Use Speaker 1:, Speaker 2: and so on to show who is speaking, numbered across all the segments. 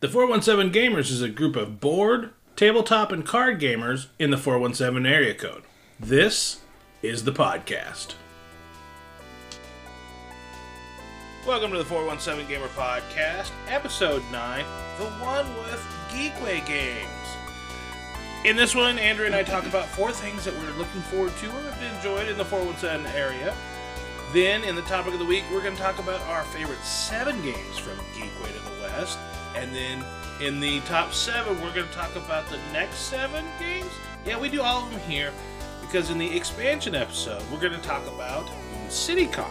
Speaker 1: The 417Gamers is a group of board, tabletop, and card gamers in the 417 area code. This is the podcast. Welcome to the 417 Gamer Podcast, Episode 9, the one with Geekway games. In this one, Andrew and I talk about 4 things that we're looking forward to or have enjoyed in the 417 area. Then, in the topic of the week, we're going to talk about our favorite 7 games from Geekway to the West. And then, in the top 7, we're going to talk about the next 7 games. Yeah, we do all of them here, because in the expansion episode, we're going to talk about MoonCityCon.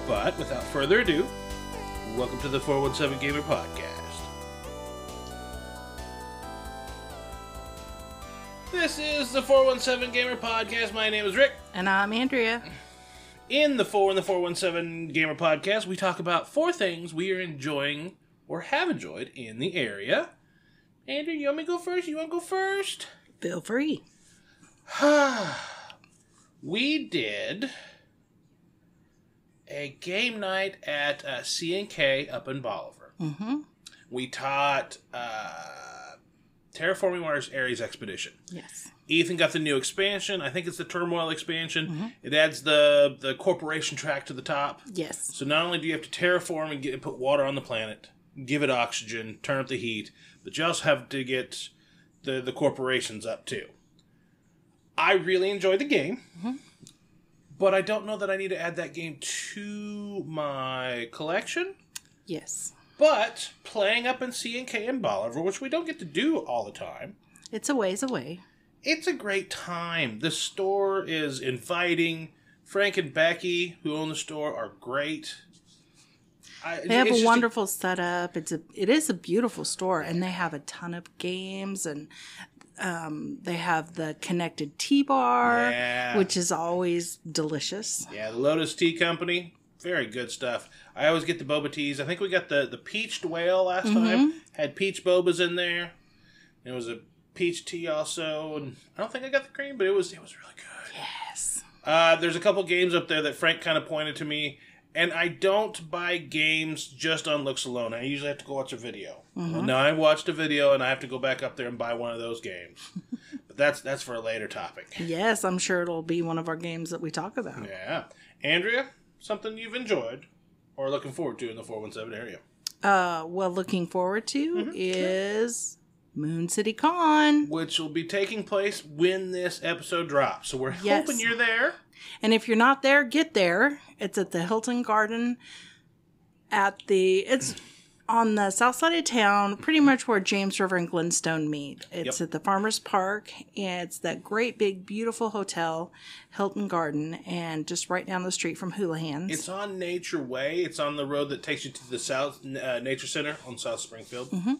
Speaker 1: But, without further ado, welcome to the 417 Gamer Podcast. This is the 417 Gamer Podcast. My name is Rick.
Speaker 2: And I'm Andrea.
Speaker 1: In the 417 Gamer Podcast, we talk about 4 things we are enjoying or have enjoyed in the area. Andrew, you want me to go first? You want to go first?
Speaker 2: Feel free.
Speaker 1: We did a game night at C&K up in Bolivar.
Speaker 2: Mm-hmm.
Speaker 1: We taught Terraforming Mars Ares Expedition.
Speaker 2: Yes.
Speaker 1: Ethan got the new expansion. I think it's the Turmoil expansion.
Speaker 2: Mm-hmm.
Speaker 1: It adds the corporation track to the top.
Speaker 2: Yes.
Speaker 1: So not only do you have to terraform and put water on the planet, give it oxygen, turn up the heat, but you also have to get the corporations up too. I really enjoyed the game, but I don't know that I need to add that game to my collection.
Speaker 2: Yes.
Speaker 1: But playing up in C&K in Bolivar, which we don't get to do all the time.
Speaker 2: It's a ways away.
Speaker 1: It's a great time. The store is inviting. Frank and Becky, who own the store, are great.
Speaker 2: They have a wonderful setup. It is a beautiful store, and they have a ton of games, and they have the connected tea bar, which is always delicious.
Speaker 1: Yeah, the Lotus Tea Company, very good stuff. I always get the boba teas. I think we got the peached whale last time. Had peach bobas in there. There was a peach tea also, and I don't think I got the cream, but it was really good.
Speaker 2: Yes.
Speaker 1: There's a couple games up there that Frank kind of pointed to me, and I don't buy games just on looks alone. I usually have to go watch a video. Well, now I watched a video, and I have to go back up there and buy one of those games. But that's for a later topic.
Speaker 2: Yes, I'm sure it'll be one of our games that we talk about.
Speaker 1: Yeah. Andrea, something you've enjoyed or looking forward to in the 417 area?
Speaker 2: Well, looking forward to is MoonCityCon,
Speaker 1: which will be taking place when this episode drops. So we're hoping you're there.
Speaker 2: And if you're not there, get there. It's at the Hilton Garden it's on the south side of town, pretty much where James River and Glenstone meet. It's at the Farmers Park. And it's that great, big, beautiful hotel, Hilton Garden, and just right down the street from Houlihan's.
Speaker 1: It's on Nature Way. It's on the road that takes you to the South Nature Center on South Springfield.
Speaker 2: Mm-hmm.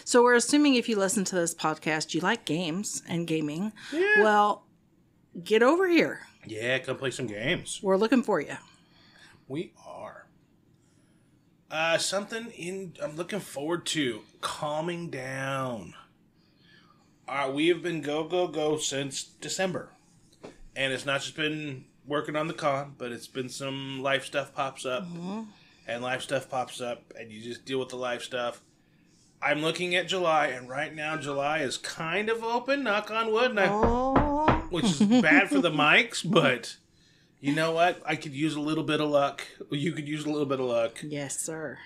Speaker 2: So we're assuming if you listen to this podcast, you like games and gaming. Yeah. Well, get over here.
Speaker 1: Yeah, come play some games.
Speaker 2: We're looking for you.
Speaker 1: We are. I'm looking forward to calming down. We have been go since December. And it's not just been working on the con, but it's been some life stuff pops up. Mm-hmm. And life stuff pops up, and you just deal with the life stuff. I'm looking at July, and right now July is kind of open, knock on wood, which is bad for the mics, but you know what? I could use a little bit of luck. You could use a little bit of luck.
Speaker 2: Yes, sir.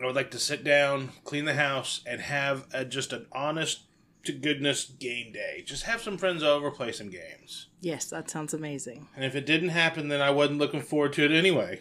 Speaker 1: I would like to sit down, clean the house, and have just an honest-to-goodness game day. Just have some friends over, play some games.
Speaker 2: Yes, that sounds amazing.
Speaker 1: And if it didn't happen, then I wasn't looking forward to it anyway.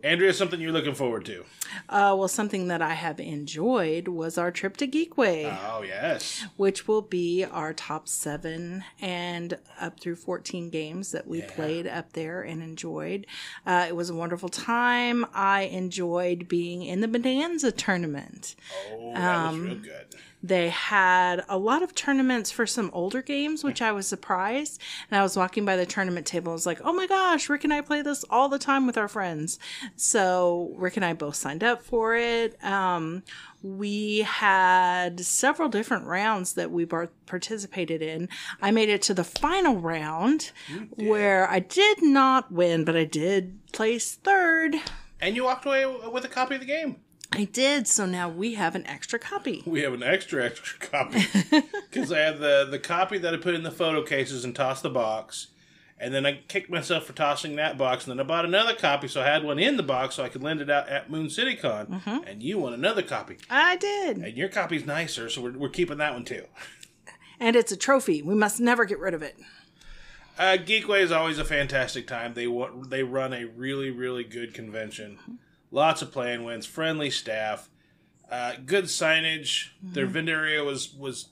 Speaker 1: Andrea, something you're looking forward to?
Speaker 2: Well, something that I have enjoyed was our trip to Geekway.
Speaker 1: Oh, yes.
Speaker 2: Which will be our top 7 and up through 14 games that we played up there and enjoyed. It was a wonderful time. I enjoyed being in the Bonanza tournament.
Speaker 1: Oh, that was real good.
Speaker 2: They had a lot of tournaments for some older games, which I was surprised. And I was walking by the tournament table and was like, oh my gosh, Rick and I play this all the time with our friends. So Rick and I both signed up for it. We had several different rounds that we both participated in. I made it to the final round where I did not win, but I did place third.
Speaker 1: And you walked away with a copy of the game.
Speaker 2: I did, so now we have an extra copy.
Speaker 1: We have an extra copy. Because I have the copy that I put in the photo cases and tossed the box. And then I kicked myself for tossing that box. And then I bought another copy, so I had one in the box so I could lend it out at MoonCityCon. Mm-hmm. And you won another copy.
Speaker 2: I did.
Speaker 1: And your copy's nicer, so we're keeping that one too.
Speaker 2: And it's a trophy. We must never get rid of it.
Speaker 1: Geekway is always a fantastic time. They run a really, really good convention. Mm-hmm. Lots of play-in wins, friendly staff, good signage. Mm-hmm. Their vendor area was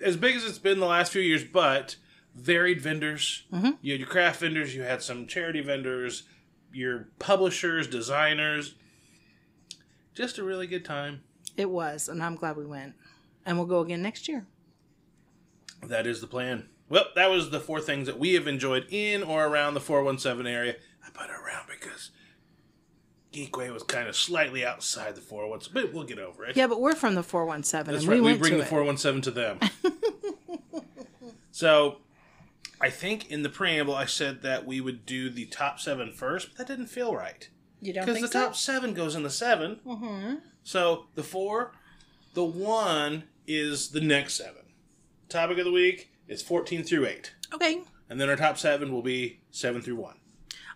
Speaker 1: as big as it's been the last few years, but varied vendors. Mm-hmm. You had your craft vendors, you had some charity vendors, your publishers, designers. Just a really good time.
Speaker 2: It was, and I'm glad we went. And we'll go again next year.
Speaker 1: That is the plan. Well, that was the 4 things that we have enjoyed in or around the 417 area. I put it around because Geekway was kind of slightly outside the 417, but we'll get over it.
Speaker 2: Yeah, but we're from the 417.
Speaker 1: That's
Speaker 2: and
Speaker 1: right.
Speaker 2: We
Speaker 1: bring
Speaker 2: to
Speaker 1: the 417 to them. So, I think in the preamble I said that we would do the top 7 first, but that didn't feel right.
Speaker 2: You don't think so?
Speaker 1: Because the top 7 goes in the 7. Mm-hmm. So, the 4, the 1 is the next 7. Topic of the week is 14 through 8.
Speaker 2: Okay.
Speaker 1: And then our top 7 will be 7 through 1.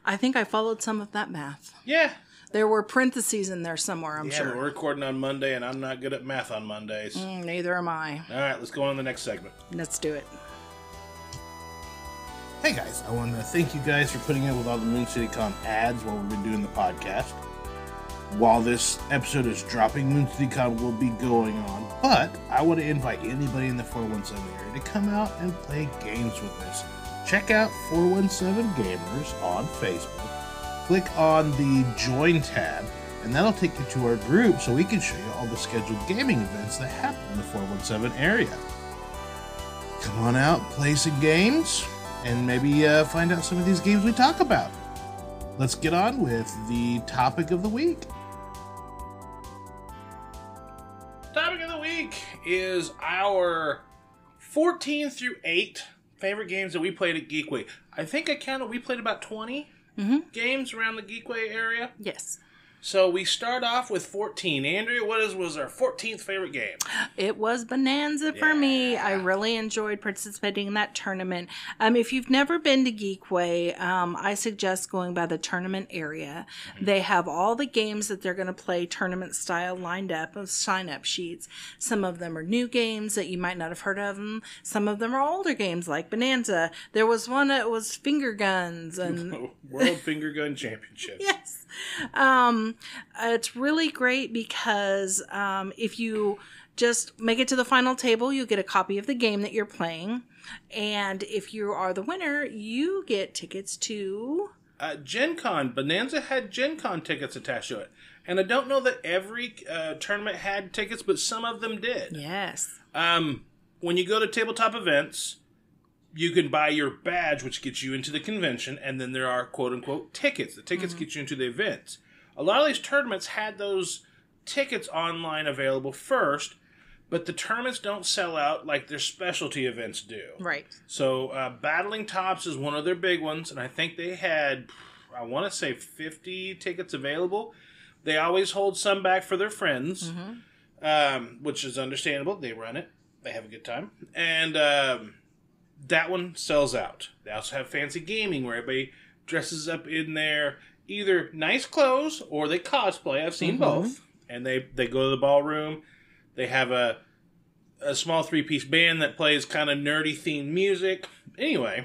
Speaker 2: I think I followed some of that math.
Speaker 1: Yeah.
Speaker 2: There were parentheses in there somewhere, I'm sure.
Speaker 1: Yeah, but we're recording on Monday, and I'm not good at math on Mondays.
Speaker 2: Neither am I.
Speaker 1: All right, let's go on to the next segment.
Speaker 2: Let's do it.
Speaker 1: Hey, guys. I want to thank you guys for putting up with all the MoonCityCon ads while we've been doing the podcast. While this episode is dropping, MoonCityCon will be going on, but I want to invite anybody in the 417 area to come out and play games with us. Check out 417Gamers on Facebook. Click on the Join tab, and that'll take you to our group so we can show you all the scheduled gaming events that happen in the 417 area. Come on out, play some games, and maybe find out some of these games we talk about. Let's get on with the topic of the week. Topic of the week is our 14 through 8 favorite games that we played at Geekway. I think I counted, we played about 20 games around the Geekway area.
Speaker 2: Yes.
Speaker 1: So we start off with 14. Andrea, what was our 14th favorite game?
Speaker 2: It was Bonanza for me. I really enjoyed participating in that tournament. If you've never been to Geekway, I suggest going by the tournament area. They have all the games that they're going to play tournament style lined up of sign-up sheets. Some of them are new games that you might not have heard of them. Some of them are older games like Bonanza. There was one that was finger guns and
Speaker 1: World Finger Gun Championship.
Speaker 2: Yes. It's really great because if you just make it to the final table, you get a copy of the game that you're playing. And if you are the winner, you get tickets to...
Speaker 1: Gen Con. Bonanza had Gen Con tickets attached to it. And I don't know that every tournament had tickets, but some of them did.
Speaker 2: Yes.
Speaker 1: When you go to tabletop events, you can buy your badge, which gets you into the convention, and then there are quote-unquote tickets. The tickets get you into the events. A lot of these tournaments had those tickets online available first, but the tournaments don't sell out like their specialty events do.
Speaker 2: Right.
Speaker 1: So Battling Tops is one of their big ones, and I think they had, I want to say 50 tickets available. They always hold some back for their friends, which is understandable. They run it. They have a good time. And that one sells out. They also have Fancy Gaming, where everybody dresses up in their either nice clothes or they cosplay. I've seen both. And they go to the ballroom. They have a small 3-piece band that plays kind of nerdy themed music. Anyway,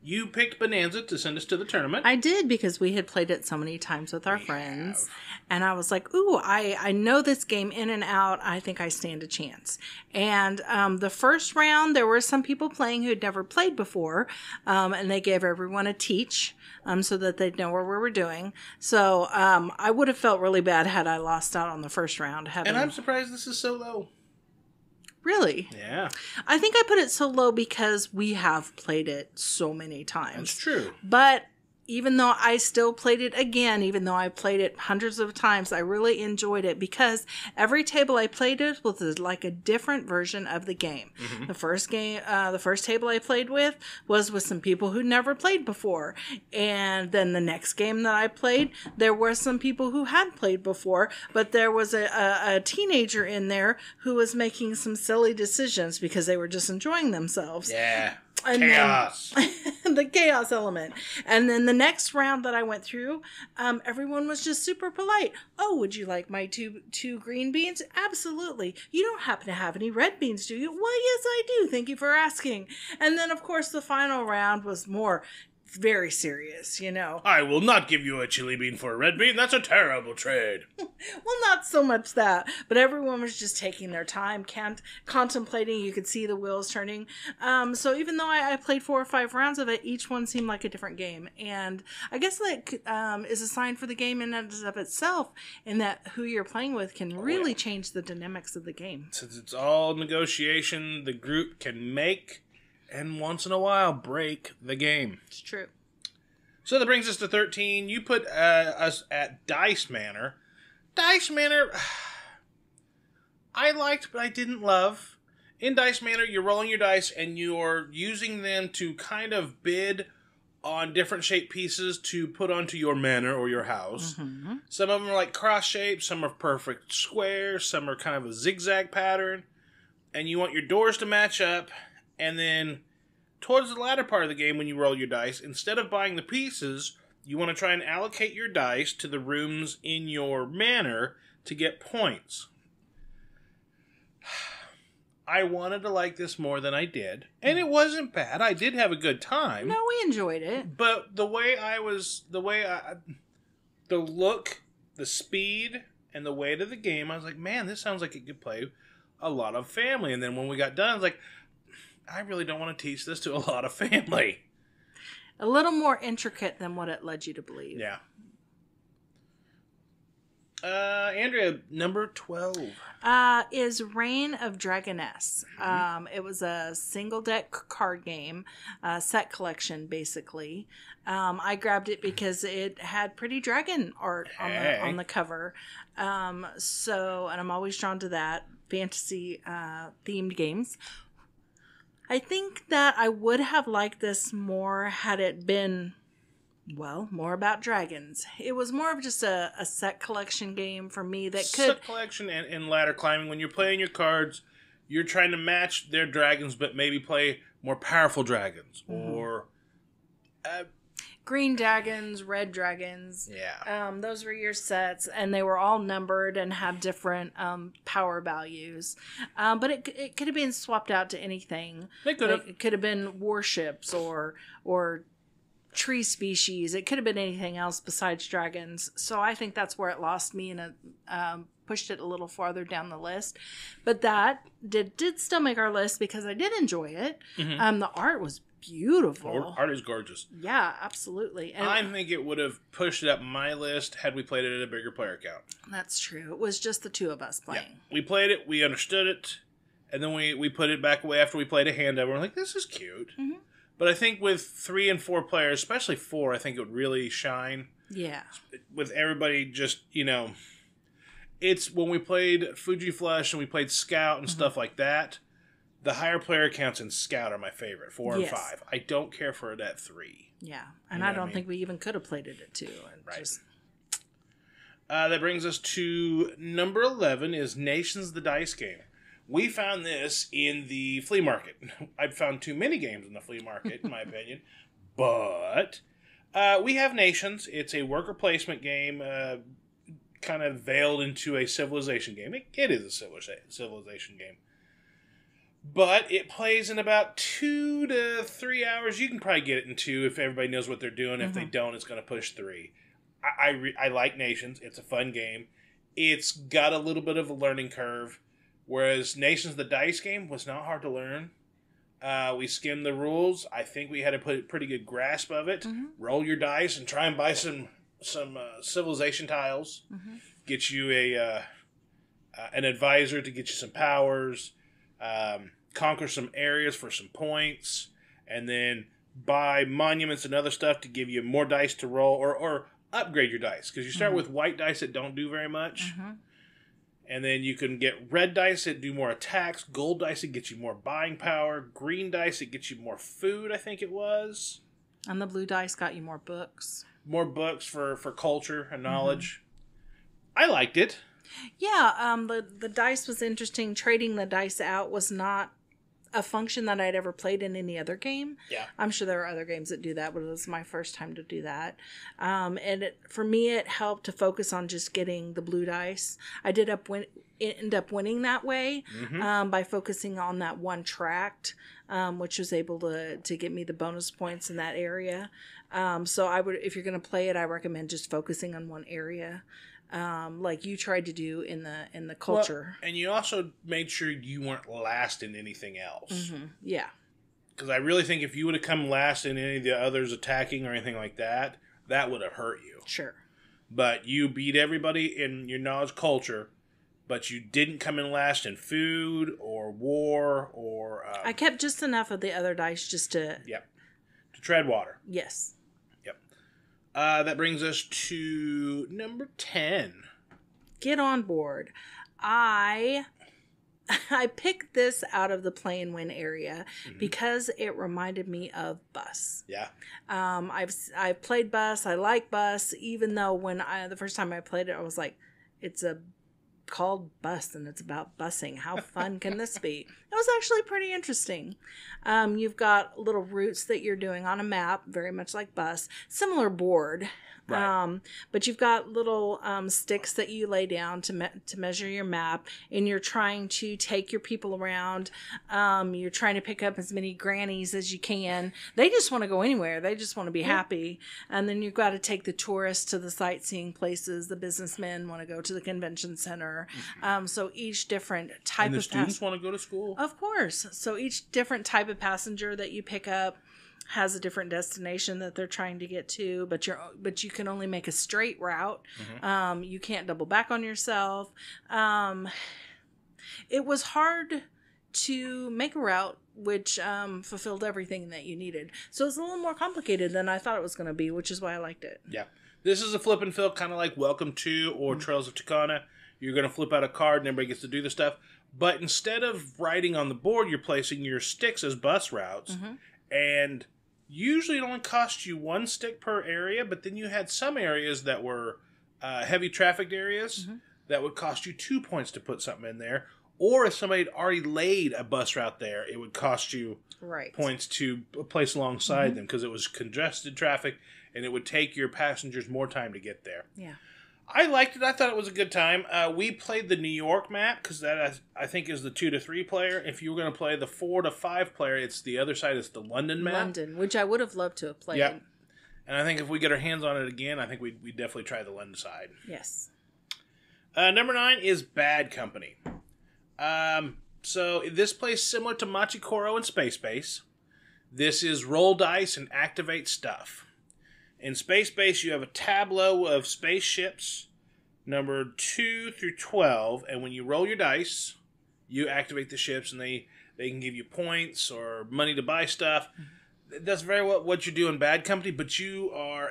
Speaker 1: you picked Bonanza to send us to the tournament.
Speaker 2: I did, because we had played it so many times with our friends. And I was like, ooh, I know this game in and out. I think I stand a chance. And the first round, there were some people playing who had never played before. And they gave everyone a teach so that they'd know what we were doing. So I would have felt really bad had I lost out on the first round.
Speaker 1: And I'm surprised this is so low.
Speaker 2: Really?
Speaker 1: Yeah.
Speaker 2: I think I put it so low because we have played it so many times.
Speaker 1: That's true.
Speaker 2: But even though I still played it again, even though I played it hundreds of times, I really enjoyed it because every table I played with was like a different version of the game. Mm-hmm. The first table I played with was with some people who never played before. And then the next game that I played, there were some people who had played before, but there was a teenager in there who was making some silly decisions because they were just enjoying themselves.
Speaker 1: Yeah.
Speaker 2: And
Speaker 1: chaos.
Speaker 2: Then, the chaos element. And then the next round that I went through, everyone was just super polite. Oh, would you like my two green beans? Absolutely. You don't happen to have any red beans, do you? Well, yes, I do. Thank you for asking. And then, of course, the final round was more very serious, you know.
Speaker 1: I will not give you a chili bean for a red bean. That's a terrible trade.
Speaker 2: Well, not so much that, but everyone was just taking their time, contemplating. You could see the wheels turning. So even though I played 4 or 5 rounds of it, each one seemed like a different game. And I guess that is a sign for the game in and of itself, in that who you're playing with can really change the dynamics of the game.
Speaker 1: Since it's all negotiation, the group can make and once in a while break the game.
Speaker 2: It's true.
Speaker 1: So that brings us to 13. You put us at Dice Manor. Dice Manor, I liked, but I didn't love. In Dice Manor, you're rolling your dice and you're using them to kind of bid on different shaped pieces to put onto your manor or your house. Mm-hmm. Some of them are like cross shapes, some are perfect squares, some are kind of a zigzag pattern. And you want your doors to match up. And then, towards the latter part of the game, when you roll your dice, instead of buying the pieces, you want to try and allocate your dice to the rooms in your manor to get points. I wanted to like this more than I did, and it wasn't bad. I did have a good time.
Speaker 2: No, we enjoyed it.
Speaker 1: But the look, the speed, and the weight of the game, I was like, man, this sounds like it could play a lot of family. And then when we got done, I was like, I really don't want to teach this to a lot of family.
Speaker 2: A little more intricate than what it led you to believe.
Speaker 1: Yeah. Andrea, number 12.
Speaker 2: Is Reign of Dragoness. Mm-hmm. It was a single deck card game, set collection, basically. I grabbed it because it had pretty dragon art on the cover. And I'm always drawn to that. Fantasy themed games. I think that I would have liked this more had it been, well, more about dragons. It was more of just a set collection game for me that could...
Speaker 1: Set collection and ladder climbing. When you're playing your cards, you're trying to match their dragons, but maybe play more powerful dragons. Mm-hmm. Or...
Speaker 2: green dragons, red dragons.
Speaker 1: Yeah.
Speaker 2: Those were your sets, and they were all numbered and had different power values. But it could have been swapped out to anything.
Speaker 1: It could have.
Speaker 2: It could have been warships or tree species. It could have been anything else besides dragons. So I think that's where it lost me and pushed it a little farther down the list. But that did still make our list because I did enjoy it. Mm-hmm. The art was beautiful.
Speaker 1: Art is gorgeous.
Speaker 2: Yeah, absolutely. And
Speaker 1: I think it would have pushed it up my list had we played it at a bigger player count.
Speaker 2: That's true. It was just the two of us playing.
Speaker 1: Yeah. We played it, we understood it, and then we put it back away after we played a hand over. We're like, this is cute. Mm-hmm. But I think with 3 and 4 players, especially 4, I think it would really shine.
Speaker 2: Yeah.
Speaker 1: With everybody just, it's when we played Fuji Flush and we played Scout and mm-hmm. stuff like that. The higher player counts in Scout are my favorite, 4 and 5. I don't care for it at 3.
Speaker 2: Yeah, and I don't think we even could have played it at 2.
Speaker 1: Right. That brings us to number 11 is Nations the Dice Game. We found this in the flea market. I've found too many games in the flea market, in my opinion. But we have Nations. It's a worker placement game kind of veiled into a civilization game. It is a civilization game. But it plays in about 2 to 3 hours. You can probably get it in 2 if everybody knows what they're doing. Mm-hmm. If they don't, it's going to push 3. I like Nations. It's a fun game. It's got a little bit of a learning curve. Whereas Nations, the dice game, was not hard to learn. We skimmed the rules. I think we had a pretty good grasp of it. Mm-hmm. Roll your dice and try and buy some civilization tiles. Mm-hmm. Get you an advisor to get you some powers. Conquer some areas for some points, and then buy monuments and other stuff to give you more dice to roll, or upgrade your dice. Because you start with white dice that don't do very much. And then you can get red dice that do more attacks, gold dice that get you more buying power, green dice that get you more food, I think it was.
Speaker 2: And the blue dice got you more books.
Speaker 1: More books for culture and knowledge. I liked it.
Speaker 2: Yeah, the dice was interesting. Trading the dice out was not a function that I'd ever played in any other game.
Speaker 1: Yeah.
Speaker 2: I'm sure there are other games that do that, but it was my first time to do that. And for me, it helped to focus on just getting the blue dice. I did end up winning that way by focusing on that one tract, which was able to get me the bonus points in that area. So I would, if you're going to play it, I recommend just focusing on one area. Like you tried to do in the culture.
Speaker 1: Well, and you also made sure you weren't last in anything else.
Speaker 2: Yeah.
Speaker 1: Because I really think if you would have come last in any of the others attacking or anything like that, that would have hurt you.
Speaker 2: Sure.
Speaker 1: But you beat everybody in your knowledge culture, but you didn't come in last in food or war or...
Speaker 2: I kept just enough of the other dice just to...
Speaker 1: Yep. To tread water.
Speaker 2: Yes.
Speaker 1: That brings us to number 10.
Speaker 2: Get on board. I picked this out of the play and win area because it reminded me of Bus.
Speaker 1: Yeah.
Speaker 2: I've played Bus. I like Bus, even though the first time I played it, I was like, it's called Bus and it's about busing. How fun can this be? It was actually pretty interesting. You've got little routes that you're doing on a map, very much like Bus. Similar board.
Speaker 1: Right.
Speaker 2: But you've got little sticks that you lay down to measure your map, and you're trying to take your people around. You're trying to pick up as many grannies as you can. They just want to go anywhere. They just want to be happy. And then you've got to take the tourists to the sightseeing places. The businessmen want to go to the convention center. So each different type
Speaker 1: and the
Speaker 2: of
Speaker 1: students want to go to school.
Speaker 2: Of course. So each different type of passenger that you pick up has a different destination that they're trying to get to, but you can only make a straight route. You can't double back on yourself. It was hard to make a route which fulfilled everything that you needed. So it's a little more complicated than I thought it was going to be, which is why I liked it.
Speaker 1: Yeah. This is a flip and fill, kind of like Welcome to or Trails of Tucana. You're going to flip out a card and everybody gets to do the stuff. But instead of writing on the board, you're placing your sticks as bus routes. And usually it only costs you 1 stick per area, but then you had some areas that were heavy trafficked areas that would cost you 2 points to put something in there. Or if somebody had already laid a bus route there, it would cost you points to place alongside them because it was congested traffic and it would take your passengers more time to get there.
Speaker 2: Yeah.
Speaker 1: I liked it. I thought it was a good time. We played the New York map because that I think is the 2 to 3 player. If you were going to play the 4 to 5 player, it's the other side. It's the London map.
Speaker 2: London, which I would have loved to have played.
Speaker 1: Yeah, and I think if we get our hands on it again, I think we definitely try the London side.
Speaker 2: Yes.
Speaker 1: Number 9 is Bad Company. So this plays similar to Machikoro and Space Base. This is roll dice and activate stuff. In Space Base, you have a tableau of spaceships, numbered 2 through 12, and when you roll your dice, you activate the ships, and they can give you points or money to buy stuff. That's very well what you do in Bad Company, but you are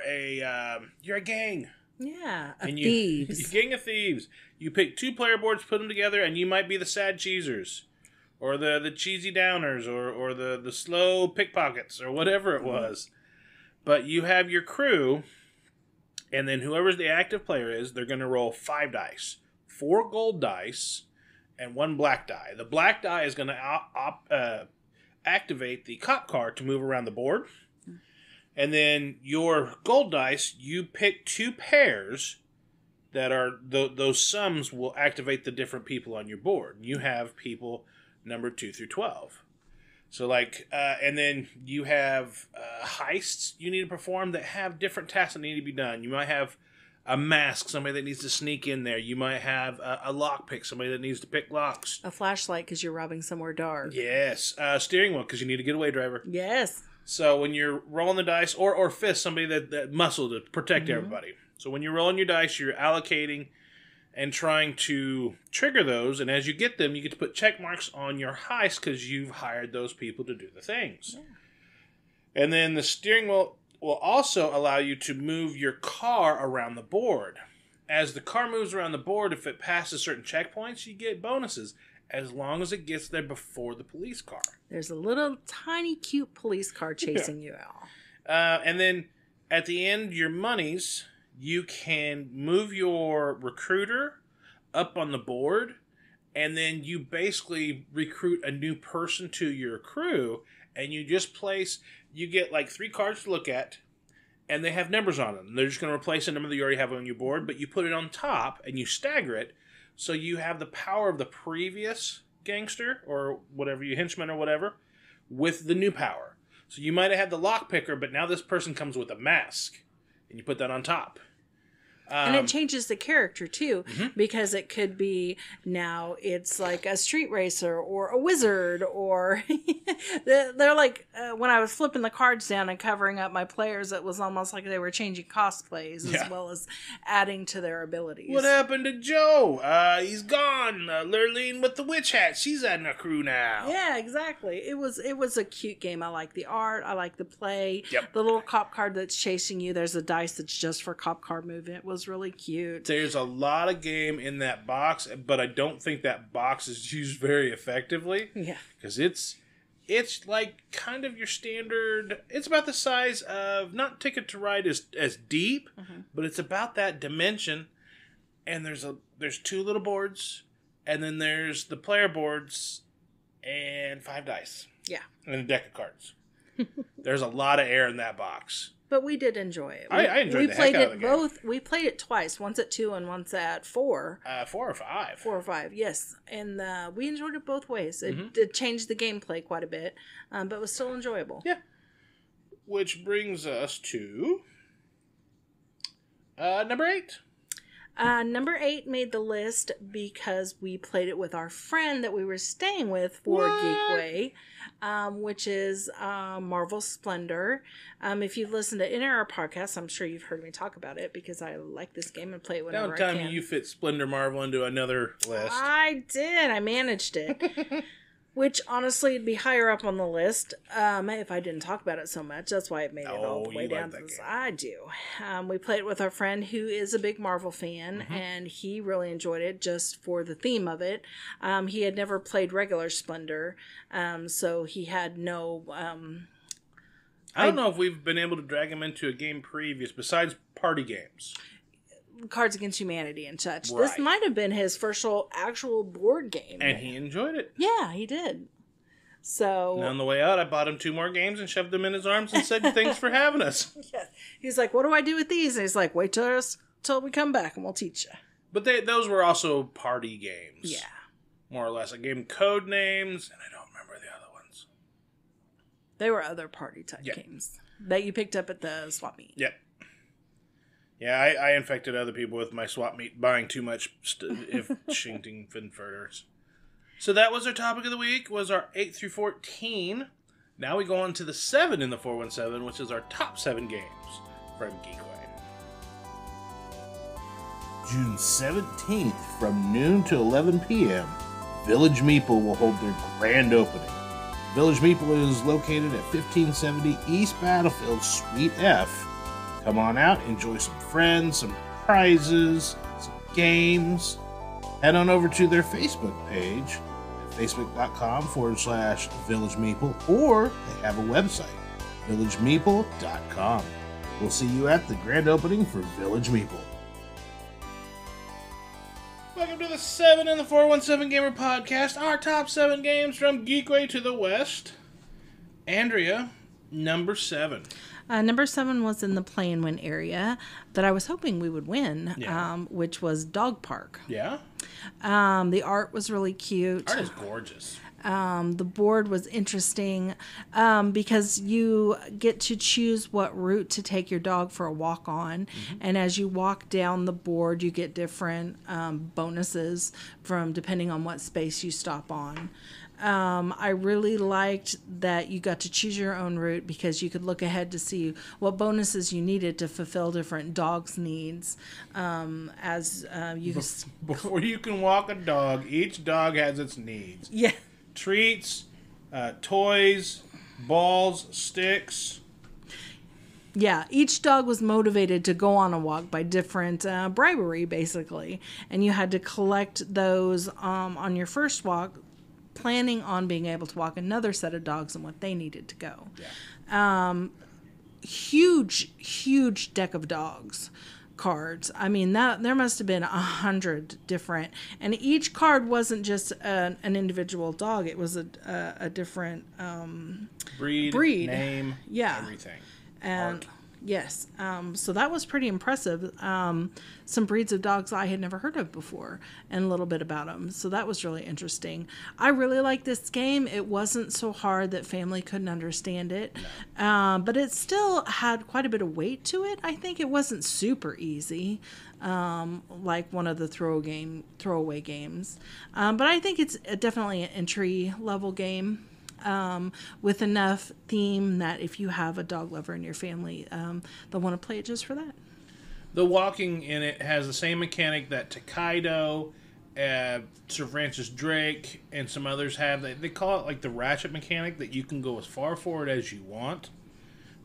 Speaker 1: you're a gang.
Speaker 2: Yeah,
Speaker 1: thieves. You're a gang of thieves. You pick 2 player boards, put them together, and you might be the sad cheesers, or the cheesy downers, or the slow pickpockets, or whatever it was. But you have your crew, and then whoever the active player is, they're going to roll 5 dice. 4 gold dice and 1 black die. The black die is going to activate the cop car to move around the board. And then your gold dice, you pick 2 pairs that are... those sums will activate the different people on your board. You have people numbered 2 through 12. So, and then you have heists you need to perform that have different tasks that need to be done. You might have a mask, somebody that needs to sneak in there. You might have a lockpick, somebody that needs to pick locks.
Speaker 2: A flashlight because you're robbing somewhere dark.
Speaker 1: Yes. Steering wheel because you need a getaway driver.
Speaker 2: Yes.
Speaker 1: So, when you're rolling the dice, or fist, somebody that muscle to protect everybody. So, when you're rolling your dice, you're allocating and trying to trigger those, and as you get them, you get to put check marks on your heist because you've hired those people to do the things. Yeah. And then the steering wheel will also allow you to move your car around the board. As the car moves around the board, if it passes certain checkpoints, you get bonuses, as long as it gets there before the police car.
Speaker 2: There's a little tiny cute police car chasing you out.
Speaker 1: And then at the end, your monies, you can move your recruiter up on the board, and then you basically recruit a new person to your crew, and you just you get like 3 cards to look at, and they have numbers on them. They're just going to replace a number that you already have on your board, but you put it on top, and you stagger it, so you have the power of the previous gangster, or whatever, you henchman or whatever, with the new power. So you might have had the lockpicker, but now this person comes with a mask, and you put that on top.
Speaker 2: And it changes the character, too, because it could be now it's like a street racer or a wizard, or they're like, when I was flipping the cards down and covering up my players, it was almost like they were changing cosplays as well as adding to their abilities.
Speaker 1: What happened to Joe? He's gone. Lurleen with the witch hat. She's adding a crew now.
Speaker 2: Yeah, exactly. It was a cute game. I like the art. I like the play.
Speaker 1: Yep.
Speaker 2: The little cop card that's chasing you. There's a dice that's just for cop car movement. It was really cute.
Speaker 1: There's a lot of game in that box, but I don't think that box is used very effectively.
Speaker 2: Yeah.
Speaker 1: Because it's like kind of your standard. It's about the size of, not Ticket to Ride as deep, but it's about that dimension. And there's 2 little boards, and then there's the player boards and 5 dice.
Speaker 2: Yeah.
Speaker 1: And a deck of cards. There's a lot of air in that box.
Speaker 2: But we did enjoy it.
Speaker 1: I enjoyed the heck out of the game.
Speaker 2: Both. We played it twice, once at 2 and once at 4.
Speaker 1: 4 or 5.
Speaker 2: 4 or 5, yes. And we enjoyed it both ways. It changed the gameplay quite a bit, but it was still enjoyable.
Speaker 1: Yeah. Which brings us to number 8.
Speaker 2: Number 8 made the list because we played it with our friend that we were staying with for Geekway, which is Marvel Splendor. If you've listened to any of our podcasts, I'm sure you've heard me talk about it because I like this game and play it whenever I can.
Speaker 1: Don't tell me you fit Splendor Marvel into another list.
Speaker 2: I did. I managed it. Which, honestly, would be higher up on the list if I didn't talk about it so much. That's why it made it all the way down to this. I do. We played it with our friend who is a big Marvel fan, and he really enjoyed it just for the theme of it. He had never played regular Splendor, so he had no...
Speaker 1: I don't know if we've been able to drag him into a game previous, besides party games.
Speaker 2: Cards Against Humanity and such.
Speaker 1: Right.
Speaker 2: This might have been his first actual board game.
Speaker 1: And he enjoyed it.
Speaker 2: Yeah, he did. So...
Speaker 1: And on the way out, I bought him 2 more games and shoved them in his arms and said, thanks for having us.
Speaker 2: Yeah. He's like, what do I do with these? And he's like, wait till we come back and we'll teach you.
Speaker 1: But those were also party games.
Speaker 2: Yeah.
Speaker 1: More or less. I gave him code names, and I don't remember the other ones.
Speaker 2: They were other party type games that you picked up at the swap meet.
Speaker 1: Yep. Yeah, I infected other people with my swap meet buying too much Shingting Finfurters. So that was our topic of the week, was our 8 through 14. Now we go on to the 7 in the 417, which is our top 7 games from Geekway. June 17th, from noon to 11 p.m., Village Meeple will hold their grand opening. Village Meeple is located at 1570 East Battlefield, Suite F. Come on out, enjoy some friends, some prizes, some games. Head on over to their Facebook page at facebook.com/Village Meeple, or they have a website, villagemeeple.com. We'll see you at the grand opening for Village Meeple. Welcome to the 7 in the 417 Gamer Podcast, our top 7 games from Geekway to the West. Andrea, number 7.
Speaker 2: Number 7 was in the play and win area that I was hoping we would win, which was Dog Park.
Speaker 1: Yeah?
Speaker 2: The art was really cute.
Speaker 1: Art is gorgeous.
Speaker 2: The board was interesting because you get to choose what route to take your dog for a walk on. And as you walk down the board, you get different bonuses from depending on what space you stop on. I really liked that you got to choose your own route because you could look ahead to see what bonuses you needed to fulfill different dogs' needs.
Speaker 1: Before you can walk a dog, each dog has its needs.
Speaker 2: Yeah.
Speaker 1: Treats, toys, balls, sticks,
Speaker 2: Yeah, each dog was motivated to go on a walk by different bribery, basically. And you had to collect those on your first walk, planning on being able to walk another set of dogs and what they needed to go.
Speaker 1: Yeah.
Speaker 2: Huge deck of dogs cards. I mean, that there must have been 100 different, and each card wasn't just an individual dog. It was a different breed,
Speaker 1: name,
Speaker 2: yeah,
Speaker 1: everything.
Speaker 2: And
Speaker 1: Art.
Speaker 2: yes, so that was pretty impressive. Some breeds of dogs I had never heard of before, and a little bit about them. So that was really interesting. I really liked this game. It wasn't so hard that family couldn't understand it, but it still had quite a bit of weight to it. I think it wasn't super easy, like one of the throwaway games. But I think it's definitely an entry level game. With enough theme that if you have a dog lover in your family, they'll want to play it just for that.
Speaker 1: The walking in it has the same mechanic that Tokaido, Sir Francis Drake, and some others have. They call it like the ratchet mechanic, that you can go as far forward as you want,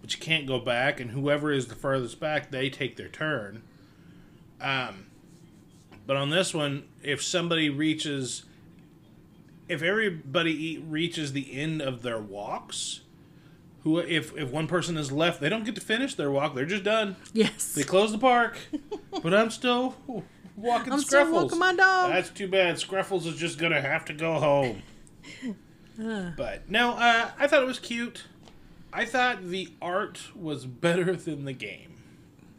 Speaker 1: but you can't go back, and whoever is the furthest back, they take their turn. But on this one, if everybody reaches the end of their walks, if one person is left, they don't get to finish their walk. They're just done.
Speaker 2: Yes.
Speaker 1: They close the park. But I'm still walking Scruffles.
Speaker 2: Still walking my dog.
Speaker 1: That's too bad. Scruffles is just going to have to go home. But no, I thought it was cute. I thought the art was better than the game.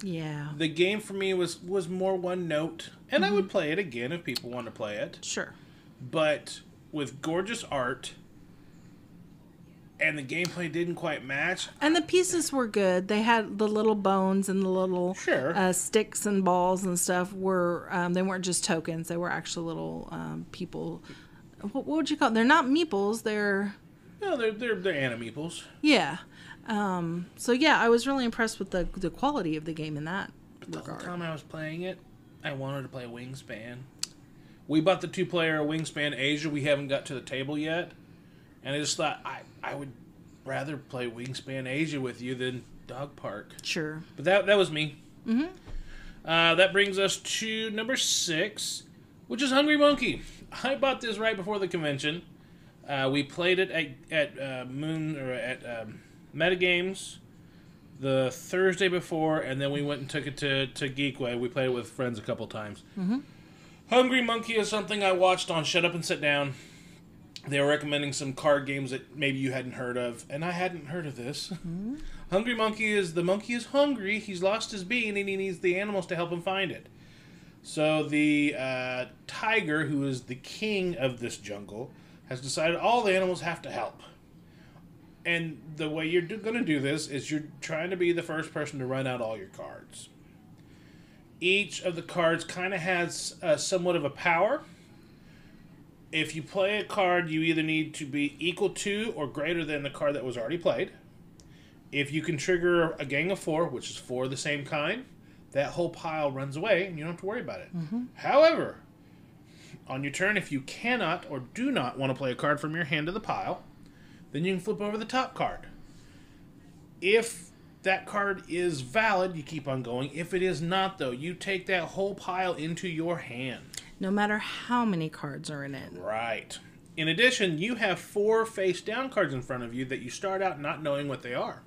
Speaker 2: Yeah.
Speaker 1: The game for me was more one note. And I would play it again if people want to play it.
Speaker 2: Sure.
Speaker 1: But with gorgeous art, and the gameplay didn't quite match.
Speaker 2: And the pieces were good. They had the little bones and the little sticks and balls and stuff were, they weren't just tokens. They were actually little people. What would you call them? They're not meeples. They're...
Speaker 1: No, they're animeeples.
Speaker 2: Yeah. So yeah, I was really impressed with the quality of the game in that regard.
Speaker 1: The whole time I was playing it, I wanted to play Wingspan. We bought the 2-player Wingspan Asia. We haven't got to the table yet. And I just thought, I would rather play Wingspan Asia with you than Dog Park.
Speaker 2: Sure.
Speaker 1: But that was me. Mm-hmm. That brings us to number 6, which is Hungry Monkey. I bought this right before the convention. We played it at Metagames the Thursday before, and then we went and took it to Geekway. We played it with friends a couple times. Mm-hmm. Hungry Monkey is something I watched on Shut Up and Sit Down. They were recommending some card games that maybe you hadn't heard of, and I hadn't heard of this. Mm-hmm. Hungry Monkey the monkey is hungry, he's lost his bean, and he needs the animals to help him find it. So the tiger, who is the king of this jungle, has decided all the animals have to help. And the way you're going to do this is you're trying to be the first person to run out all your cards. Each of the cards kind of has somewhat of a power. If you play a card, you either need to be equal to or greater than the card that was already played. If you can trigger a gang of 4, which is 4 of the same kind, that whole pile runs away and you don't have to worry about it. Mm-hmm. However, on your turn, if you cannot or do not want to play a card from your hand to the pile, then you can flip over the top card. If that card is valid, you keep on going. If it is not, though, you take that whole pile into your hand.
Speaker 2: No matter how many cards are in it.
Speaker 1: Right. In addition, you have 4 face-down cards in front of you that you start out not knowing what they are.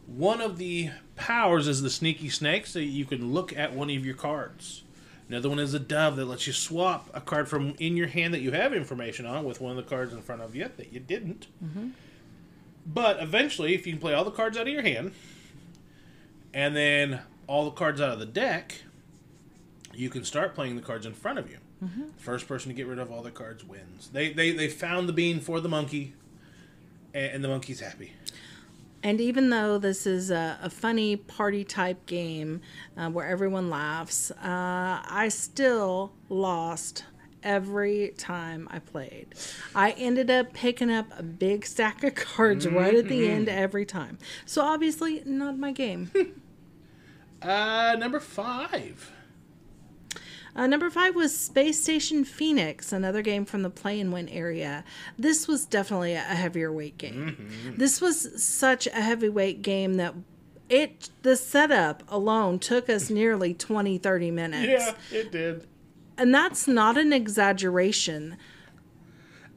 Speaker 1: One of the powers is the Sneaky Snake, so you can look at one of your cards. Another one is a Dove that lets you swap a card from in your hand that you have information on with one of the cards in front of you that you didn't. Mm-hmm. But eventually, if you can play all the cards out of your hand, and then all the cards out of the deck, you can start playing the cards in front of you. Mm-hmm. The first person to get rid of all the cards wins. They found the bean for the monkey, and the monkey's happy.
Speaker 2: And even though this is a funny party-type game where everyone laughs, I still lost every time I played. I ended up picking up a big stack of cards right at the end every time. So obviously, not my game.
Speaker 1: Number 5.
Speaker 2: Number 5 was Space Station Phoenix, another game from the Play and Win area. This was definitely a heavier weight game. Mm-hmm. This was such a heavyweight game that The setup alone took us nearly 20, 30 minutes.
Speaker 1: Yeah, it did.
Speaker 2: And that's not an exaggeration.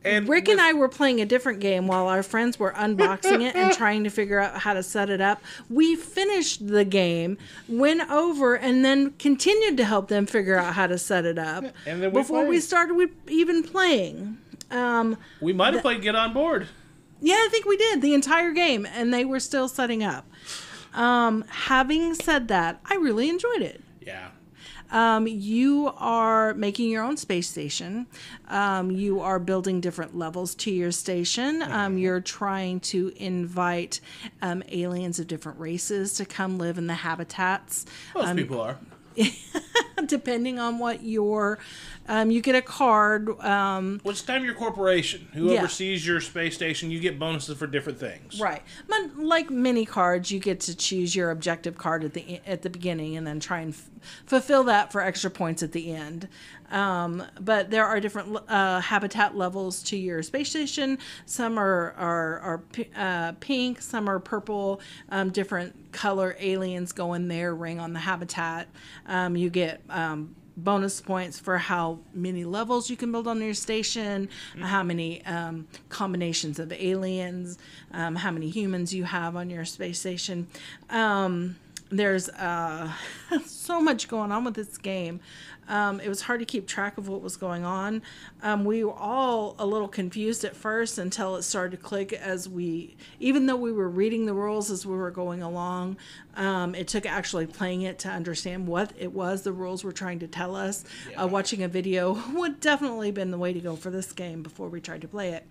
Speaker 1: And
Speaker 2: Rick and I were playing a different game while our friends were unboxing it and trying to figure out how to set it up. We finished the game, went over, and then continued to help them figure out how to set it up.
Speaker 1: And then
Speaker 2: before we started even playing.
Speaker 1: We might have played Get On Board.
Speaker 2: Yeah, I think we did the entire game, and they were still setting up. Having said that, I really enjoyed it.
Speaker 1: Yeah.
Speaker 2: You are making your own space station. You are building different levels to your station. You're trying to invite aliens of different races to come live in the habitats.
Speaker 1: Most people are.
Speaker 2: Depending on what your... you get a card.
Speaker 1: Well, it's time your corporation. Whoever sees your space station, you get bonuses for different things.
Speaker 2: Right. But like mini cards, you get to choose your objective card at the beginning and then try and fulfill that for extra points at the end. But there are different habitat levels to your space station. Some are pink, some are purple. Different color aliens go in their ring on the habitat. You get bonus points for how many levels you can build on your station, how many combinations of aliens, how many humans you have on your space station. There's so much going on with this game. It was hard to keep track of what was going on. We were all a little confused at first until it started to click even though we were reading the rules as we were going along. It took actually playing it to understand what it was the rules were trying to tell us. Yeah. Watching a video would definitely have been the way to go for this game before we tried to play it.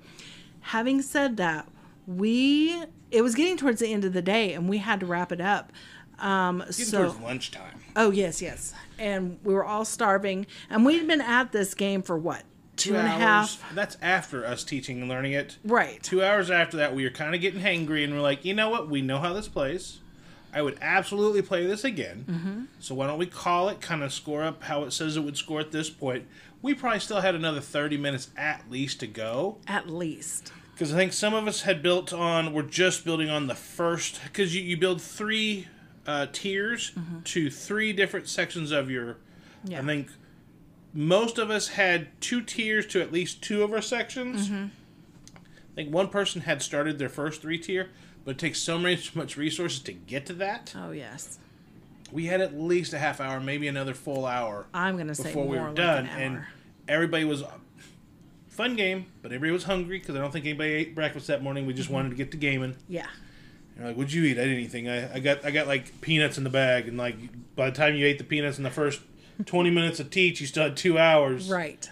Speaker 2: Having said that, it was getting towards the end of the day and we had to wrap it up.
Speaker 1: Towards lunchtime.
Speaker 2: Oh, yes. And we were all starving. And we'd been at this game for what? 2.5?
Speaker 1: That's after us teaching and learning it.
Speaker 2: Right.
Speaker 1: 2 hours after that, we were kind of getting hangry and we're like, you know what? We know how this plays. I would absolutely play this again. Mm-hmm. So why don't we call it, kind of score up how it says it would score at this point. We probably still had another 30 minutes at least to go.
Speaker 2: At least.
Speaker 1: Because I think some of us we're just building on the first, because you build 3... tiers to 3 different sections of your... Yeah. I think most of us had 2 tiers to at least 2 of our sections. Mm-hmm. I think one person had started their first 3 tier, but it takes so much resources to get to that.
Speaker 2: Oh, yes.
Speaker 1: We had at least a half hour, maybe another full hour.
Speaker 2: I'm going to say
Speaker 1: before
Speaker 2: more
Speaker 1: we were
Speaker 2: like
Speaker 1: done,
Speaker 2: an hour.
Speaker 1: and everybody was... Fun game, but everybody was hungry because I don't think anybody ate breakfast that morning. We just wanted to get to gaming.
Speaker 2: Yeah.
Speaker 1: You're like, what'd you eat? I didn't eat anything. I got like peanuts in the bag, and like by the time you ate the peanuts in the first 20 minutes of teach, you still had 2 hours.
Speaker 2: Right.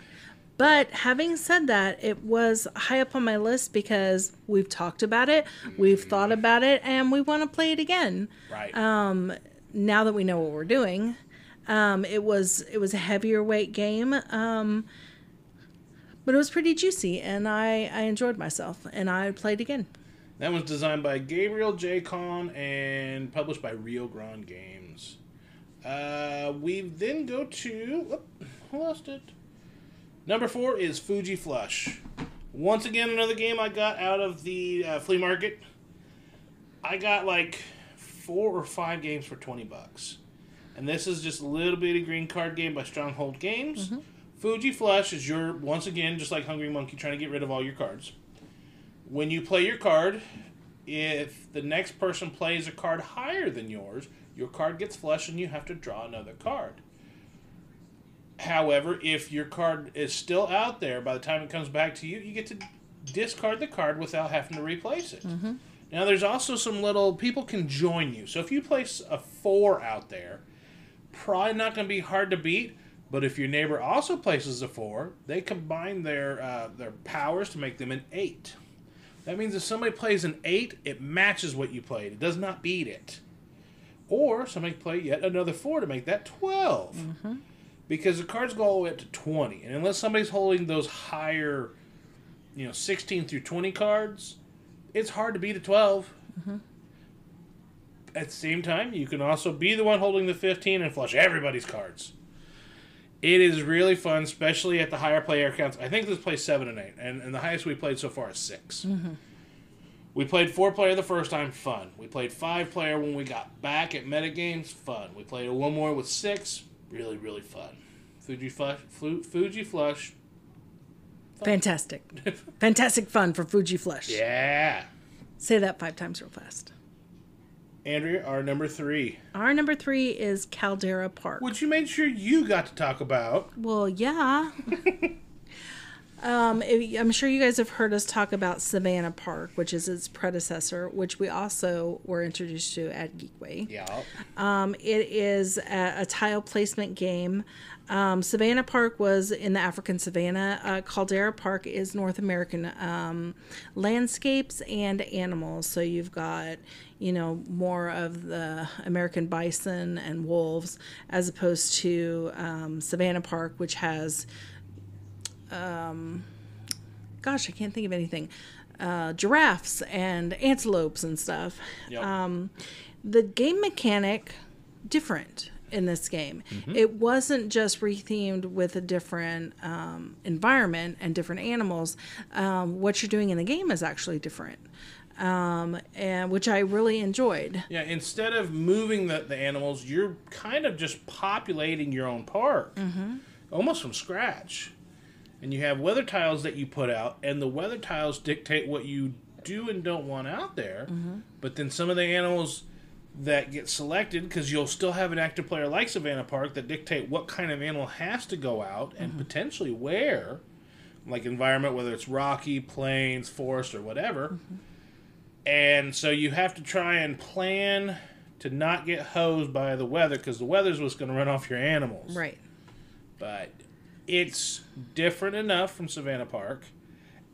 Speaker 2: But having said that, it was high up on my list because we've talked about it, we've thought about it, and we want to play it again.
Speaker 1: Right.
Speaker 2: Now that we know what we're doing, it was a heavier weight game, but it was pretty juicy, and I enjoyed myself, and I played again.
Speaker 1: That was designed by Gabriel J. Kahn and published by Rio Grande Games. We then go to... I lost it. Number 4 is Fuji Flush. Once again, another game I got out of the flea market. I got like 4 or 5 games for $20. And this is just a little bitty green card game by Stronghold Games. Mm-hmm. Fuji Flush is once again, just like Hungry Monkey, trying to get rid of all your cards. When you play your card, if the next person plays a card higher than yours, your card gets flushed and you have to draw another card. However, if your card is still out there by the time it comes back to you, you get to discard the card without having to replace it. Mm-hmm. Now, there's also some people can join you. So if you place a 4 out there, probably not going to be hard to beat. But if your neighbor also places a 4, they combine their powers to make them an 8. That means if somebody plays an 8, it matches what you played. It does not beat it. Or somebody play yet another 4 to make that 12. Mm-hmm. Because the cards go all the way up to 20. And unless somebody's holding those higher, 16 through 20 cards, it's hard to beat a 12. Mm-hmm. At the same time, you can also be the one holding the 15 and flush everybody's cards. It is really fun, especially at the higher player counts. I think this plays 7 and 8, and the highest we played so far is 6. Mm-hmm. We played 4-player the first time, fun. We played 5-player when we got back at Metagames, fun. We played one more with 6, really, really fun. Fuji Flush. Fun.
Speaker 2: Fantastic. Fantastic fun for Fuji Flush.
Speaker 1: Yeah.
Speaker 2: Say that 5 times real fast.
Speaker 1: Andrea, our number 3.
Speaker 2: Our number 3 is Caldera Park.
Speaker 1: Which you made sure you got to talk about.
Speaker 2: Well, yeah. I'm sure you guys have heard us talk about Savannah Park, which is its predecessor, which we also were introduced to at Geekway.
Speaker 1: Yeah.
Speaker 2: It is a tile placement game. Savannah Park was in the African savanna. Caldera Park is North American landscapes and animals. So you've got, more of the American bison and wolves, as opposed to Savannah Park, which has... gosh, I can't think of anything. Giraffes and antelopes and stuff.
Speaker 1: Yep.
Speaker 2: The game mechanic, different in this game. Mm-hmm. It wasn't just rethemed with a different environment and different animals. What you're doing in the game is actually different. And which I really enjoyed.
Speaker 1: Yeah, instead of moving the animals, you're kind of just populating your own park. Mm-hmm. Almost from scratch. And you have weather tiles that you put out, and the weather tiles dictate what you do and don't want out there. Mm-hmm. But then some of the animals that get selected, because you'll still have an active player like Savannah Park that dictate what kind of animal has to go out and potentially where, like environment, whether it's rocky, plains, forest, or whatever. Mm-hmm. And so you have to try and plan to not get hosed by the weather, because the weather's what's going to run off your animals.
Speaker 2: Right.
Speaker 1: But it's different enough from Savannah Park,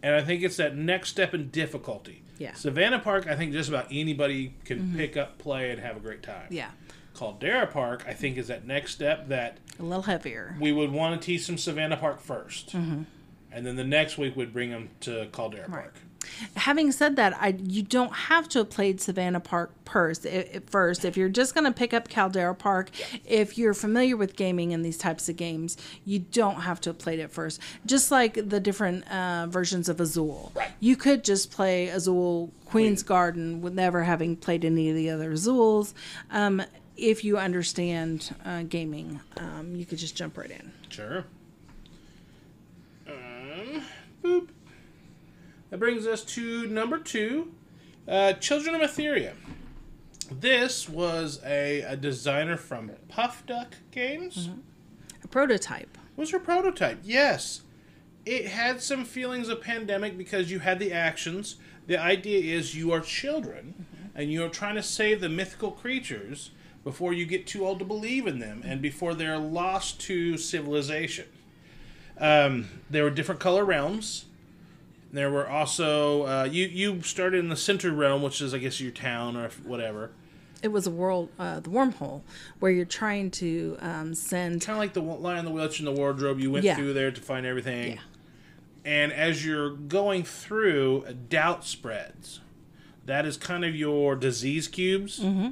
Speaker 1: and I think it's that next step in difficulty.
Speaker 2: Yeah.
Speaker 1: Savannah Park, I think just about anybody can pick up, play, and have a great time.
Speaker 2: Yeah.
Speaker 1: Caldera Park, I think, is that next step that...
Speaker 2: a little heavier.
Speaker 1: We would want to teach them Savannah Park first. Mm-hmm. And then the next week we'd bring them to Caldera Park.
Speaker 2: Having said that, you don't have to have played Savannah Park first. If you're just going to pick up Caldera Park, if you're familiar with gaming and these types of games, you don't have to have played it first. Just like the different versions of Azul.
Speaker 1: Right.
Speaker 2: You could just play Azul Queen's Garden with never having played any of the other Azuls. If you understand gaming, you could just jump right in.
Speaker 1: Sure. Boop. That brings us to number 2, Children of Etheria. This was a designer from Puff Duck Games.
Speaker 2: Mm-hmm. A prototype.
Speaker 1: Was her prototype, yes. It had some feelings of Pandemic because you had the actions. The idea is you are children, and you are trying to save the mythical creatures before you get too old to believe in them, and before they're lost to civilization. There were different color realms. There were also, you started in the center realm, which is, I guess, your town or whatever.
Speaker 2: It was a world, the wormhole, where you're trying to send...
Speaker 1: kind of like the Lion, the Witch, and the Wardrobe. You went through there to find everything. Yeah. And as you're going through, doubt spreads. That is kind of your disease cubes. Mm-hmm.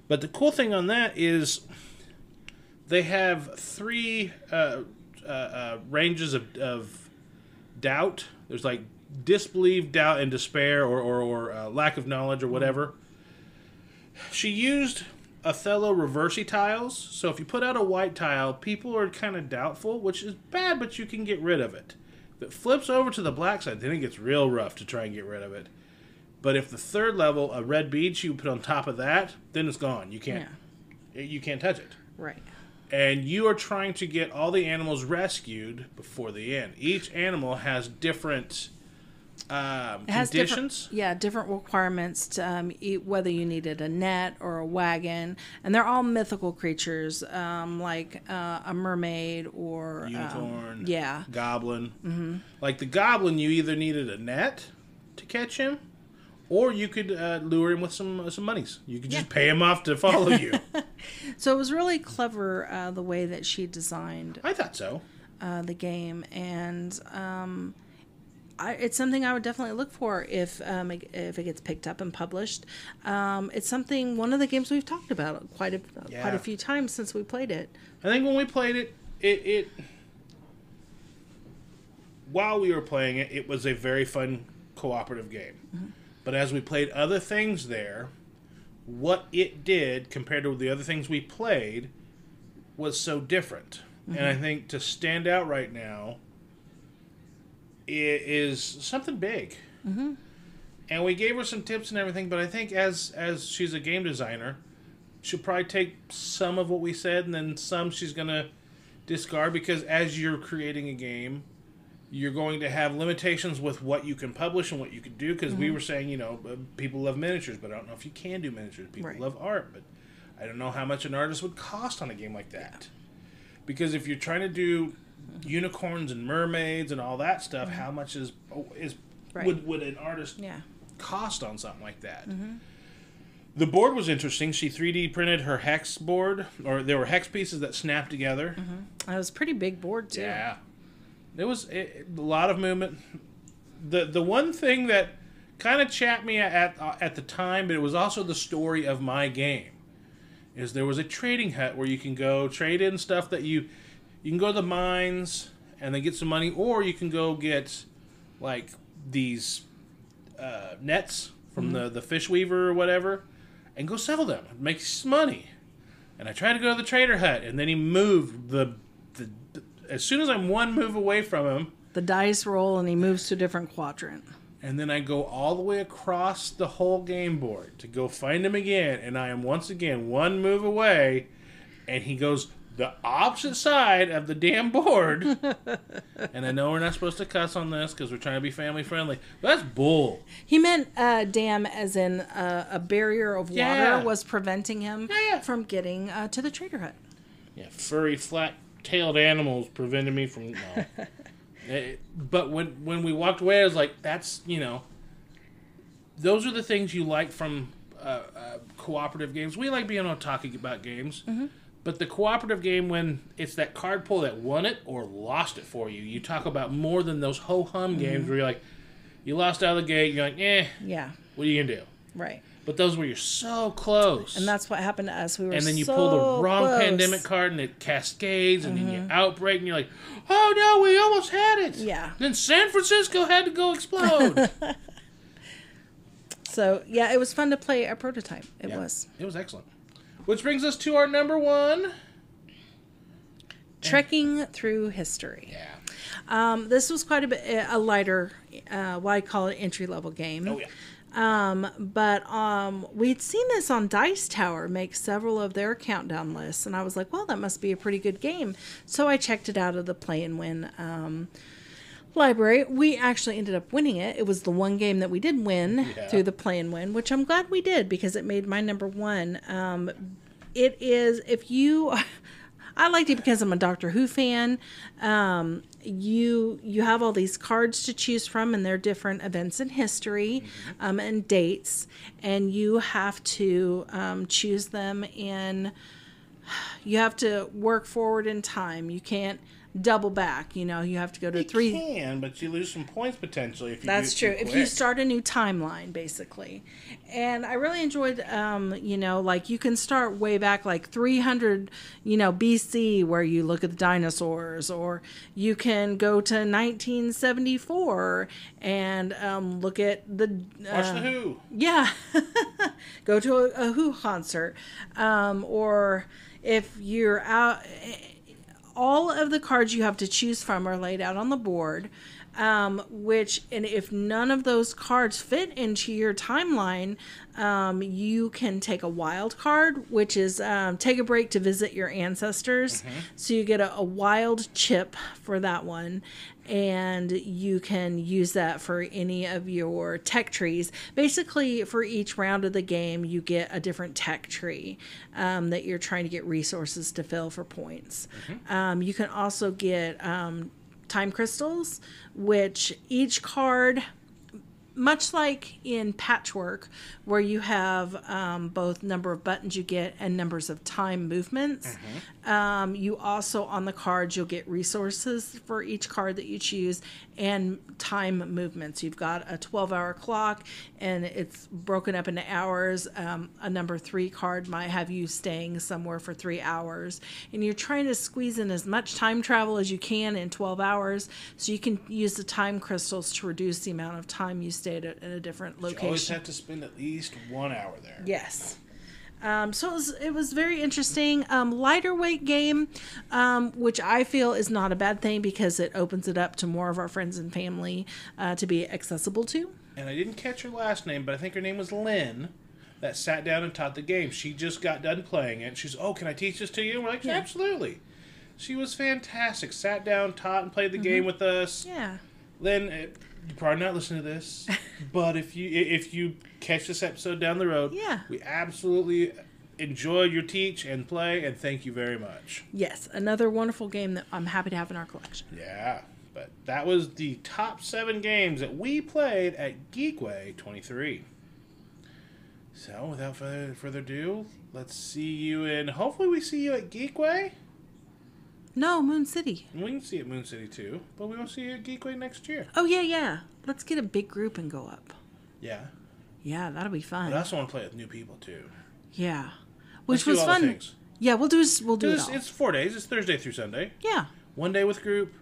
Speaker 1: But the cool thing on that is they have 3 ranges of doubt. There's like disbelief, doubt, and despair, or lack of knowledge, or whatever. She used Othello reversey tiles, so if you put out a white tile, people are kind of doubtful, which is bad, but you can get rid of it. If it flips over to the black side, then it gets real rough to try and get rid of it. But if the third level, a red bead you put on top of that, then it's gone. You can't touch it.
Speaker 2: Right.
Speaker 1: And you are trying to get all the animals rescued before the end. Each animal has different conditions.
Speaker 2: Different requirements to eat, whether you needed a net or a wagon. And they're all mythical creatures, like a mermaid or...
Speaker 1: unicorn.
Speaker 2: Yeah.
Speaker 1: Goblin. Mm-hmm. Like the goblin, you either needed a net to catch him, or you could lure him with some monies. You could just pay him off to follow you.
Speaker 2: So it was really clever the way that she designed.
Speaker 1: I thought so.
Speaker 2: The game, and it's something I would definitely look for if it gets picked up and published. It's one of the games we've talked about quite a few times since we played it.
Speaker 1: I think when we played it while we were playing it, it was a very fun cooperative game. Mm-hmm. But as we played other things there, what it did compared to the other things we played was so different. Mm-hmm. And I think to stand out right now, it is something big. Mm-hmm. And we gave her some tips and everything, but I think as she's a game designer, she'll probably take some of what we said and then some she's going to discard, because as you're creating a game, you're going to have limitations with what you can publish and what you can do, because we were saying, you know, people love miniatures, but I don't know if you can do miniatures. People love art, but I don't know how much an artist would cost on a game like that. Because if you're trying to do unicorns and mermaids and all that stuff, how much would an artist cost on something like that? The board was interesting. She 3D printed her hex board, or there were hex pieces that snapped together.
Speaker 2: It was a pretty big board too.
Speaker 1: Yeah, there was a lot of movement. The one thing that kind of chapped me at the time, but it was also the story of my game, is there was a trading hut where you can go trade in stuff that you can go to the mines and then get some money, or you can go get like these nets from the fish weaver or whatever, and go sell them. It makes some money. And I tried to go to the trader hut, and then he moved as soon as I'm one move away from him,
Speaker 2: the dice roll and he moves to a different quadrant.
Speaker 1: And then I go all the way across the whole game board to go find him again, and I am once again one move away, and he goes the opposite side of the damn board. And I know we're not supposed to cuss on this because we're trying to be family friendly, but that's bull.
Speaker 2: He meant dam as in a barrier of water was preventing him from getting to the trader hut.
Speaker 1: Yeah, furry, flat-tailed animals prevented me from... No. But when we walked away, I was like, that's, you know... Those are the things you like from cooperative games. We like being able to talk about games. But the cooperative game, when it's that card pull that won it or lost it for you, you talk about more than those ho-hum games where you're like, you lost out of the gate, you're like,
Speaker 2: yeah,
Speaker 1: what are you going to do?
Speaker 2: Right.
Speaker 1: But those where you're so close.
Speaker 2: And that's what happened to us. We were
Speaker 1: and then you
Speaker 2: so
Speaker 1: pull the wrong
Speaker 2: close.
Speaker 1: pandemic card and it cascades and then you outbreak and you're like, oh no, we almost had it.
Speaker 2: Yeah.
Speaker 1: Then San Francisco had to go explode.
Speaker 2: So, yeah, it was fun to play a prototype. It was.
Speaker 1: It was excellent. Which brings us to our number one.
Speaker 2: Trekking through history.
Speaker 1: Yeah.
Speaker 2: This was quite a bit a lighter, what I call an entry-level game.
Speaker 1: Oh, yeah.
Speaker 2: But we'd seen this on Dice Tower make several of their countdown lists, and I was like, well, that must be a pretty good game. So I checked it out of the Play and Win library. We actually ended up winning it. It was the one game that we did win through the Play and Win, which I'm glad we did because it made my number one. It is, if you... I liked it because I'm a Doctor Who fan. You have all these cards to choose from, and they're different events in history and dates, and you have to choose them in. You have to work forward in time. You can't double back. You know, you have to go to three.
Speaker 1: You can, but you lose some points potentially if you.
Speaker 2: That's true. If you start a new timeline, basically, and I really enjoyed. You know, like you can start way back, like 300, BC, where you look at the dinosaurs, or you can go to 1974 and look at the.
Speaker 1: Watch the Who.
Speaker 2: Yeah, go to a Who concert, or if you're out. All of the cards you have to choose from are laid out on the board, and if none of those cards fit into your timeline, you can take a wild card, which is take a break to visit your ancestors. So you get a wild chip for that one, and you can use that for any of your tech trees. Basically, for each round of the game, you get a different tech tree that you're trying to get resources to fill for points. You can also get time crystals, which each card, much like in Patchwork, where you have both number of buttons you get and numbers of time movements, you also, on the cards, you'll get resources for each card that you choose and time movements. You've got a 12-hour clock, and it's broken up into hours. A number 3 card might have you staying somewhere for 3 hours, and you're trying to squeeze in as much time travel as you can in 12 hours, so you can use the time crystals to reduce the amount of time you stay at a different
Speaker 1: You always
Speaker 2: location.
Speaker 1: have to spend at least 1 hour there.
Speaker 2: Yes. So it was very interesting. Lighter weight game, which I feel is not a bad thing because it opens it up to more of our friends and family to be accessible to.
Speaker 1: And I didn't catch her last name, but I think her name was Lynn, that sat down and taught the game. She just got done playing it. She's, oh, can I teach this to you? And we're like, yeah, absolutely. She was fantastic. Sat down, taught, and played the game with us.
Speaker 2: Yeah.
Speaker 1: Lynn, you probably not listen to this, but if you catch this episode down the road, we absolutely enjoyed your teach and play, and thank you very much.
Speaker 2: Yes, another wonderful game that I'm happy to have in our collection.
Speaker 1: Yeah, but that was the top 7 games that we played at Geekway 23. So, without further ado, let's see you in... Hopefully we see you at Geekway.
Speaker 2: No, Moon City.
Speaker 1: We can see you at Moon City too, but we will see you at Geekway next year.
Speaker 2: Oh, yeah. Let's get a big group and go up.
Speaker 1: Yeah.
Speaker 2: Yeah, that'll be fun.
Speaker 1: But I also want to play with new people too.
Speaker 2: Yeah.
Speaker 1: Which was fun. Things.
Speaker 2: Yeah, we'll do it all.
Speaker 1: It's 4 days. It's Thursday through Sunday.
Speaker 2: Yeah.
Speaker 1: 1 day with group,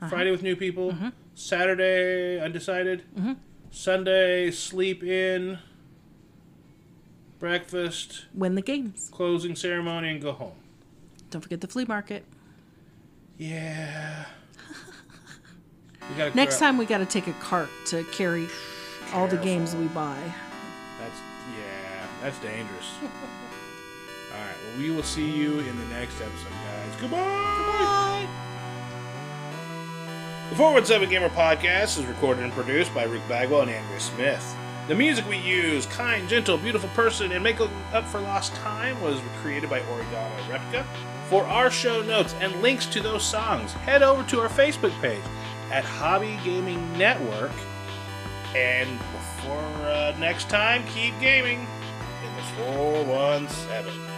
Speaker 1: Friday with new people, Saturday undecided, Sunday sleep in, breakfast,
Speaker 2: win the games,
Speaker 1: closing ceremony, and go home.
Speaker 2: Don't forget the flea market.
Speaker 1: Yeah.
Speaker 2: Next time we got to take a cart to carry all the games we buy.
Speaker 1: That's dangerous. All right, well, we will see you in the next episode, guys. Goodbye. The 417 Gamer Podcast is recorded and produced by Rick Bagwell and Andrea Smith. The music we use, Kind, Gentle, Beautiful Person, and Make Up for Lost Time, was created by Origami Replica. For our show notes and links to those songs, head over to our Facebook page at Hobby Gaming Network. And before next time, keep gaming in the 417.